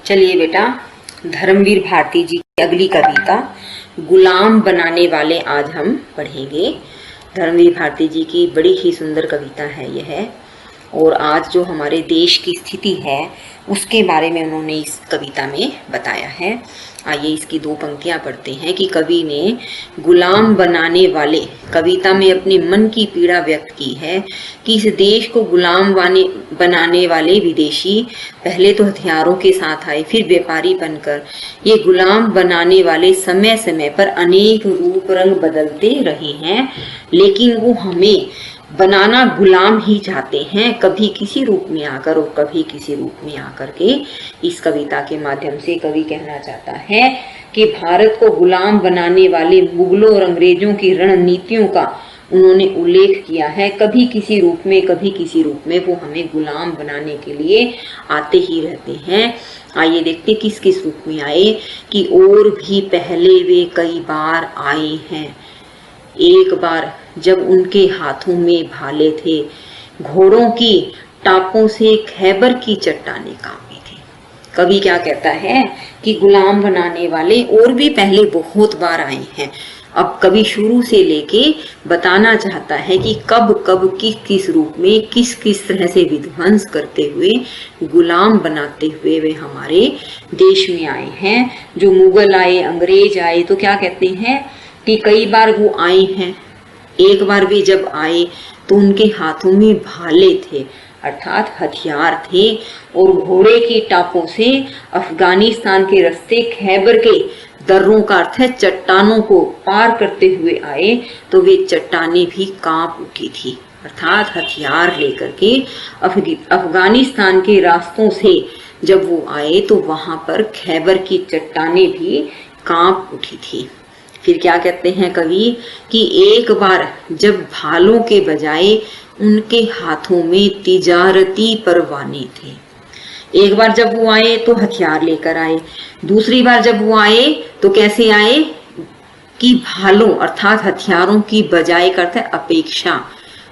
चलिए बेटा, धर्मवीर भारती जी की अगली कविता गुलाम बनाने वाले आज हम पढ़ेंगे। धर्मवीर भारती जी की बड़ी ही सुंदर कविता है यह, और आज जो हमारे देश की स्थिति है उसके बारे में उन्होंने इस कविता में बताया है। आइए इसकी दो पंक्तियां पढ़ते हैं कि कवि ने गुलाम बनाने वाले कविता में अपने मन की पीड़ा व्यक्त की है कि इस देश को गुलाम बनाने वाले विदेशी पहले तो हथियारों के साथ आए, फिर व्यापारी बनकर ये गुलाम बनाने वाले समय समय पर अनेक रूप रंग बदलते रहे हैं, लेकिन वो हमें बनाना गुलाम ही चाहते हैं, कभी किसी रूप में आकर और कभी किसी रूप में आकर के। इस कविता के माध्यम से कवि कहना चाहता है कि भारत को गुलाम बनाने वाले मुगलों और अंग्रेजों की रणनीतियों का उन्होंने उल्लेख किया है। कभी किसी रूप में कभी किसी रूप में वो हमें गुलाम बनाने के लिए आते ही रहते हैं। आइए देखते किस किस रूप में आए कि और भी पहले वे कई बार आए हैं। एक बार जब उनके हाथों में भाले थे, घोड़ों की टापों से खैबर की चट्टानें कांपी थी। कवि क्या कहता है कि गुलाम बनाने वाले और भी पहले बहुत बार आए हैं। अब कवि शुरू से लेके बताना चाहता है कि कब कब किस किस रूप में किस किस तरह से विध्वंस करते हुए गुलाम बनाते हुए वे हमारे देश में आए हैं। जो मुगल आए, अंग्रेज आए, तो क्या कहते हैं कि कई बार वो आए हैं। एक बार वे जब आए तो उनके हाथों में भाले थे, अर्थात हथियार थे, और घोड़े की टापों से अफगानिस्तान के रास्ते खैबर के दर्रों का अर्थ है चट्टानों को पार करते हुए आए, तो वे चट्टानें भी कांप उठी थी, अर्थात हथियार लेकर के अफगानिस्तान के रास्तों से जब वो आए तो वहां पर खैबर की चट्टानें भी कांप उठी थी। फिर क्या कहते हैं कवि कि एक बार जब भालों के बजाय उनके हाथों में तिजारती परवाने थे। एक बार जब वो आए तो हथियार लेकर आए, दूसरी बार जब वो आए तो कैसे आए कि भालों अर्थात हथियारों की बजाय करते अपेक्षा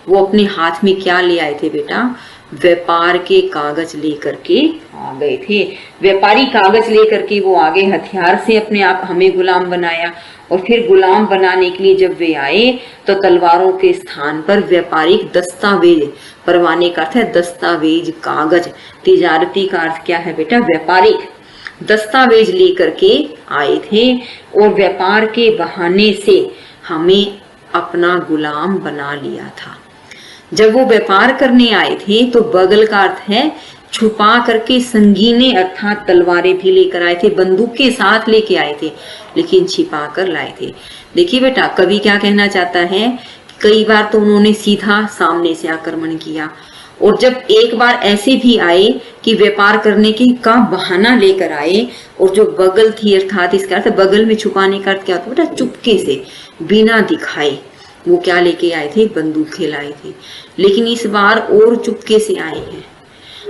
वो अपने हाथ में क्या ले आए थे बेटा? व्यापार के कागज लेकर के आ गए थे। व्यापारी कागज लेकर के वो आगे हथियार से अपने आप हमें गुलाम बनाया, और फिर गुलाम बनाने के लिए जब वे आए तो तलवारों के स्थान पर व्यापारिक दस्तावेज, परवाने का अर्थ है दस्तावेज, कागज, तिजारती का अर्थ क्या है बेटा? व्यापारिक दस्तावेज लेकर के आए थे, और व्यापार के बहाने से हमें अपना गुलाम बना लिया था। जब वो व्यापार करने आए थे तो बगल का अर्थ है छुपा करके संगीने अर्थात तलवारें भी लेकर आए थे, बंदूक के साथ लेके आए थे, लेकिन छिपा कर लाए थे। देखिए बेटा, कवि क्या कहना चाहता है, कई बार तो उन्होंने सीधा सामने से आक्रमण किया, और जब एक बार ऐसे भी आए कि व्यापार करने के का बहाना लेकर आए, और जो बगल थी अर्थात इसका अर्थ बगल में छुपाने का अर्थ क्या होता है बेटा? चुपके से बिना दिखाए वो क्या लेके आए थे? बंदूकें लाए थे। लेकिन इस बार और चुपके से आए हैं।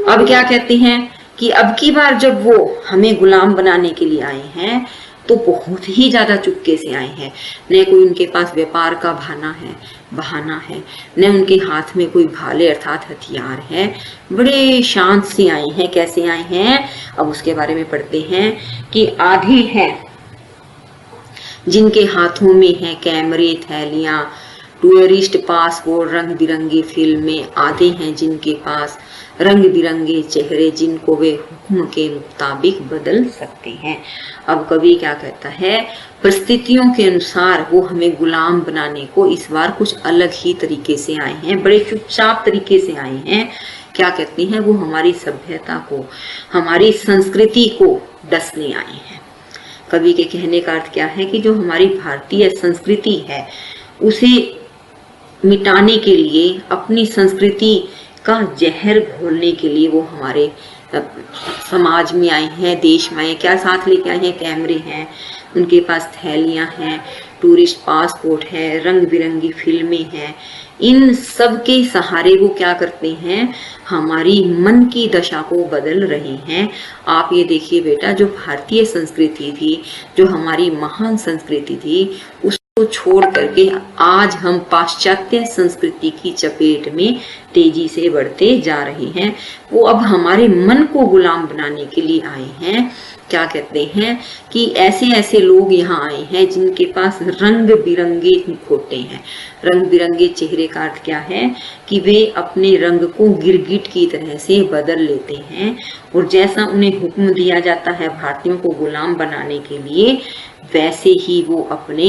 अब क्या कहते हैं कि अब की बार जब वो हमें गुलाम बनाने के लिए आए हैं तो बहुत ही ज्यादा चुपके से आए हैं। न कोई उनके पास व्यापार का बहाना है, न उनके हाथ में कोई भाले अर्थात हथियार है। बड़े शांत से आए हैं। कैसे आए हैं अब उसके बारे में पढ़ते हैं कि आधे हैं जिनके हाथों में है कैमरे, थैलियां, टूरिस्ट पासपोर्ट, रंग बिरंगी फिल्में। आधे हैं जिनके पास रंग बिरंगे चेहरे जिनको वे हुक्म के मुताबिक बदल सकते हैं। अब कवि क्या कहता है, परिस्थितियों के अनुसार वो हमें गुलाम बनाने को इस बार कुछ अलग ही तरीके से आए हैं, बड़े चुपचाप तरीके से आए हैं। क्या कहते हैं, वो हमारी सभ्यता को, हमारी संस्कृति को डसने आए हैं। कवि के कहने का अर्थ क्या है कि जो हमारी भारतीय संस्कृति है उसे मिटाने के लिए, अपनी संस्कृति का जहर घोलने के लिए वो हमारे समाज में आए हैं, देश में आए। क्या साथ लेके आए हैं? कैमरे हैं, उनके पास थैलियां हैं, टूरिस्ट पासपोर्ट है, रंग बिरंगी फिल्में हैं। इन सब के सहारे वो क्या करते हैं? हमारी मन की दशा को बदल रहे हैं। आप ये देखिए बेटा, जो भारतीय संस्कृति थी, जो हमारी महान संस्कृति थी, उस को छोड़ करके आज हम पाश्चात्य संस्कृति की चपेट में तेजी से बढ़ते जा रहे हैं। वो अब हमारे मन को गुलाम बनाने के लिए आए हैं। क्या कहते हैं कि ऐसे ऐसे लोग यहाँ आए हैं जिनके पास रंग बिरंगे मुखौटे हैं। रंग बिरंगे चेहरे का अर्थ क्या है कि वे अपने रंग को गिरगिट की तरह से बदल लेते हैं और जैसा उन्हें हुक्म दिया जाता है भारतीयों को गुलाम बनाने के लिए, वैसे ही वो अपने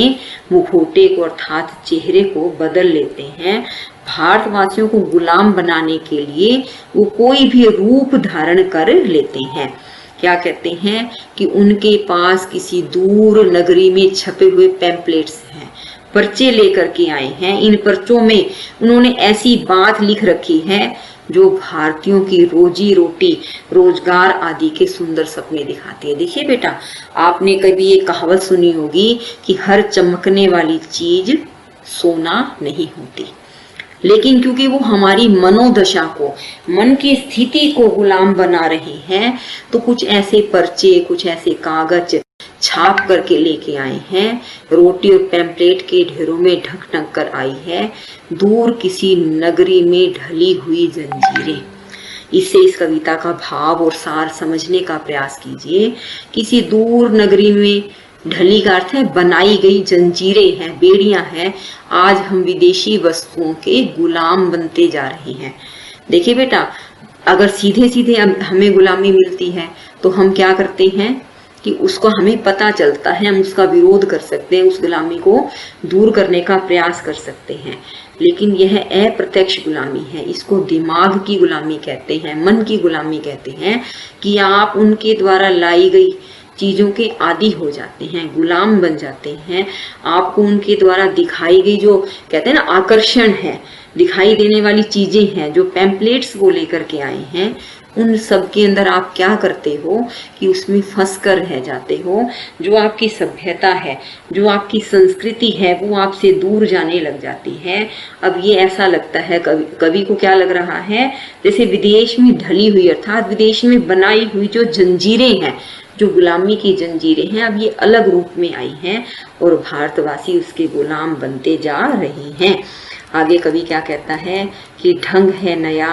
मुखौटे को अर्थात चेहरे को बदल लेते हैं। भारतवासियों को गुलाम बनाने के लिए वो कोई भी रूप धारण कर लेते हैं। क्या कहते हैं कि उनके पास किसी दूर नगरी में छपे हुए पैम्पलेट्स हैं, पर्चे लेकर के आए हैं। इन पर्चों में उन्होंने ऐसी बात लिख रखी है जो भारतीयों की रोजी रोटी, रोजगार आदि के सुंदर सपने दिखाती है। देखिए बेटा, आपने कभी ये कहावत सुनी होगी कि हर चमकने वाली चीज सोना नहीं होती, लेकिन क्योंकि वो हमारी मनोदशा को, मन की स्थिति को गुलाम बना रहे हैं, तो कुछ ऐसे पर्चे, कुछ ऐसे कागज छाप करके लेके आए हैं। रोटी और पैम्पलेट के ढेरों में ढक ढक कर आई है दूर किसी नगरी में ढली हुई जंजीरें। इससे इस कविता का भाव और सार समझने का प्रयास कीजिए। किसी दूर नगरी में ढली का अर्थ है बनाई गई जंजीरें हैं, बेड़ियां हैं। आज हम विदेशी वस्तुओं के गुलाम बनते जा रहे हैं। देखिए बेटा, अगर सीधे सीधे हमें गुलामी मिलती है तो हम क्या करते हैं कि उसको हमें पता चलता है, हम उसका विरोध कर सकते हैं, उस गुलामी को दूर करने का प्रयास कर सकते हैं। लेकिन यह अप्रत्यक्ष गुलामी है, इसको दिमाग की गुलामी कहते हैं, मन की गुलामी कहते हैं कि आप उनके द्वारा लाई गई चीजों के आदी हो जाते हैं, गुलाम बन जाते हैं। आपको उनके द्वारा दिखाई गई जो कहते हैं ना आकर्षण है, दिखाई देने वाली चीजें हैं, जो पैम्पलेट्स वो लेकर के आए हैं, उन सब के अंदर आप क्या करते हो कि उसमें फंस कर रह जाते हो। जो आपकी सभ्यता है, जो आपकी संस्कृति है, वो आपसे दूर जाने लग जाती है। अब ये ऐसा लगता है कवि को क्या लग रहा है, जैसे विदेश में ढली हुई अर्थात विदेश में बनाई हुई जो जंजीरें हैं, जो गुलामी की जंजीरें हैं, अब ये अलग रूप में आई हैं और भारतवासी उसके गुलाम बनते जा रहे हैं। आगे कवि क्या कहता है कि ढंग है नया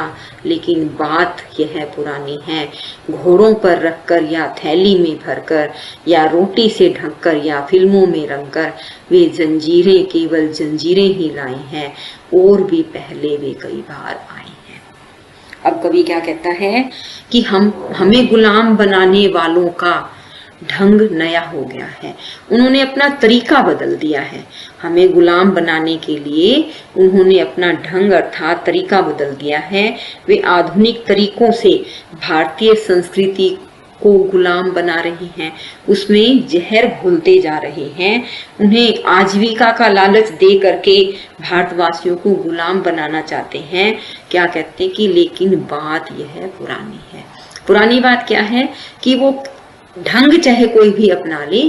लेकिन बात यह पुरानी है। घोड़ों पर रखकर या थैली में भरकर या रोटी से ढककर या फिल्मों में रंगकर वे जंजीरें केवल जंजीरें ही लाई हैं, और भी पहले वे कई बार आई हैं। अब कवि क्या कहता है कि हमें गुलाम बनाने वालों का ढंग नया हो गया है, उन्होंने अपना तरीका बदल दिया है। हमें गुलाम बनाने के लिए उन्होंने अपना ढंग अर्थात तरीका बदल दिया है। वे आधुनिक तरीकों से भारतीय संस्कृति को गुलाम बना रहे हैं, उसमें जहर घोलते जा रहे हैं। उन्हें आजीविका का लालच दे करके भारतवासियों को गुलाम बनाना चाहते हैं। क्या कहते हैं कि लेकिन बात यह पुरानी है। पुरानी बात क्या है कि वो ढंग चाहे कोई भी अपना ले,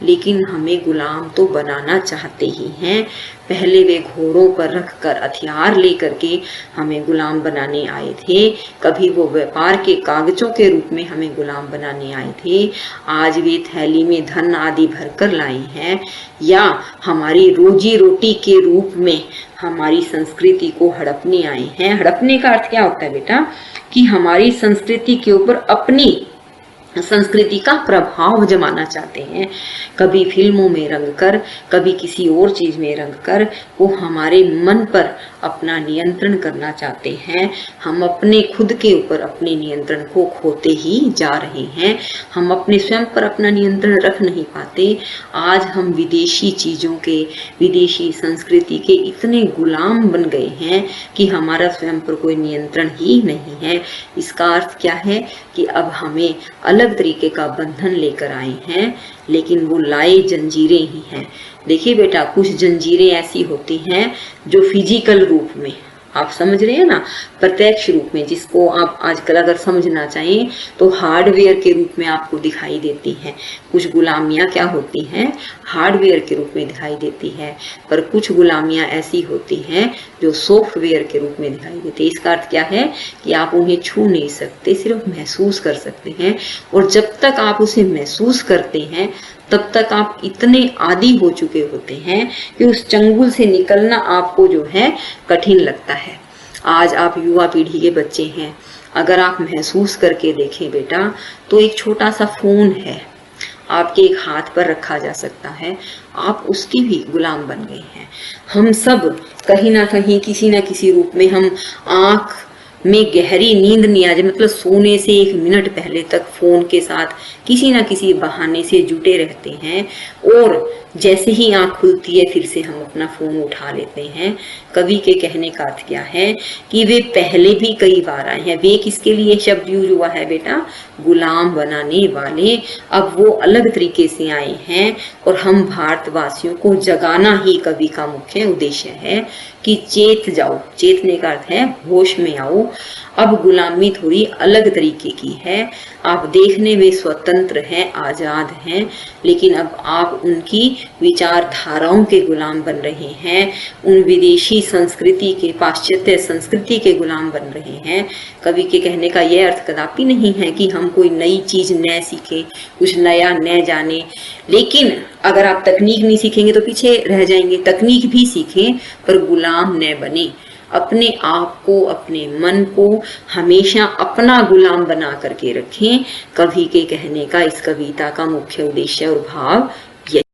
लेकिन हमें गुलाम तो बनाना चाहते ही हैं। पहले वे घोड़ों पर रखकर हथियार लेकर के हमें गुलाम बनाने आए थे, कभी वो व्यापार के कागजों के रूप में हमें गुलाम बनाने आए थे, आज वे थैली में धन आदि भरकर लाए हैं, या हमारी रोजी रोटी के रूप में हमारी संस्कृति को हड़पने आए हैं। हड़पने का अर्थ क्या होता है बेटा, कि हमारी संस्कृति के ऊपर अपनी संस्कृति का प्रभाव जमाना चाहते हैं। कभी फिल्मों में रंगकर, कभी किसी और चीज में रंगकर वो हमारे मन पर अपना नियंत्रण करना चाहते हैं। हम अपने खुद के ऊपर अपने नियंत्रण को खोते ही जा रहे हैं। हम अपने स्वयं पर अपना नियंत्रण रख नहीं पाते। आज हम विदेशी चीजों के, विदेशी संस्कृति के इतने गुलाम बन गए हैं कि हमारा स्वयं पर कोई नियंत्रण ही नहीं है। इसका अर्थ क्या है कि अब हमें अलग तरीके का बंधन लेकर आए हैं, लेकिन वो लाए जंजीरें ही हैं। देखिए बेटा, कुछ जंजीरें ऐसी होती हैं जो फिजिकल रूप में, आप समझ रहे हैं ना, प्रत्यक्ष रूप में, जिसको आप आजकल अगर समझना चाहें तो हार्डवेयर के रूप में आपको दिखाई देती हैं। कुछ गुलामियां क्या होती हैं, हार्डवेयर के रूप में दिखाई देती है, पर कुछ गुलामियां ऐसी होती हैं जो सॉफ्टवेयर के रूप में दिखाई देती है। इसका अर्थ क्या है कि आप उन्हें छू नहीं सकते, सिर्फ महसूस कर सकते हैं, और जब तक आप उसे महसूस करते हैं तब तक आप इतने आदी हो चुके होते हैं कि उस चंगुल से निकलना आपको जो है कठिन लगता है। आज आप युवा पीढ़ी के बच्चे हैं, अगर आप महसूस करके देखें बेटा, तो एक छोटा सा फोन है, आपके एक हाथ पर रखा जा सकता है, आप उसके भी गुलाम बन गए हैं। हम सब कहीं ना कहीं किसी ना किसी रूप में हम आंख में गहरी नींद नहीं आ जाए, मतलब सोने से 1 मिनट पहले तक फोन के साथ किसी ना किसी बहाने से जुटे रहते हैं, और जैसे ही आंख खुलती है फिर से हम अपना फोन उठा लेते हैं। कवि के कहने का अर्थ क्या है कि वे पहले भी कई बार आए हैं। वे किसके लिए शब्द यूज हुआ है बेटा? गुलाम बनाने वाले। अब वो अलग तरीके से आए हैं और हम भारतवासियों को जगाना ही कवि का मुख्य उद्देश्य है कि चेत जाओ। चेतने का अर्थ है होश में आओ। अब गुलामी थोड़ी अलग तरीके की है, आप देखने में स्वतंत्र हैं, आजाद हैं, लेकिन अब आप उनकी विचारधाराओं के गुलाम बन रहे हैं, उन विदेशी संस्कृति के, पाश्चात्य संस्कृति के गुलाम बन रहे हैं। कवि के कहने का यह अर्थ कदापि नहीं है कि हम कोई नई चीज न सीखें, कुछ नया न जाने, लेकिन अगर आप तकनीक नहीं सीखेंगे तो पीछे रह जाएंगे। तकनीक भी सीखें पर गुलाम न बने। अपने आप को, अपने मन को हमेशा अपना गुलाम बना करके रखें। कवि के कहने का, इस कविता का मुख्य उद्देश्य और भाव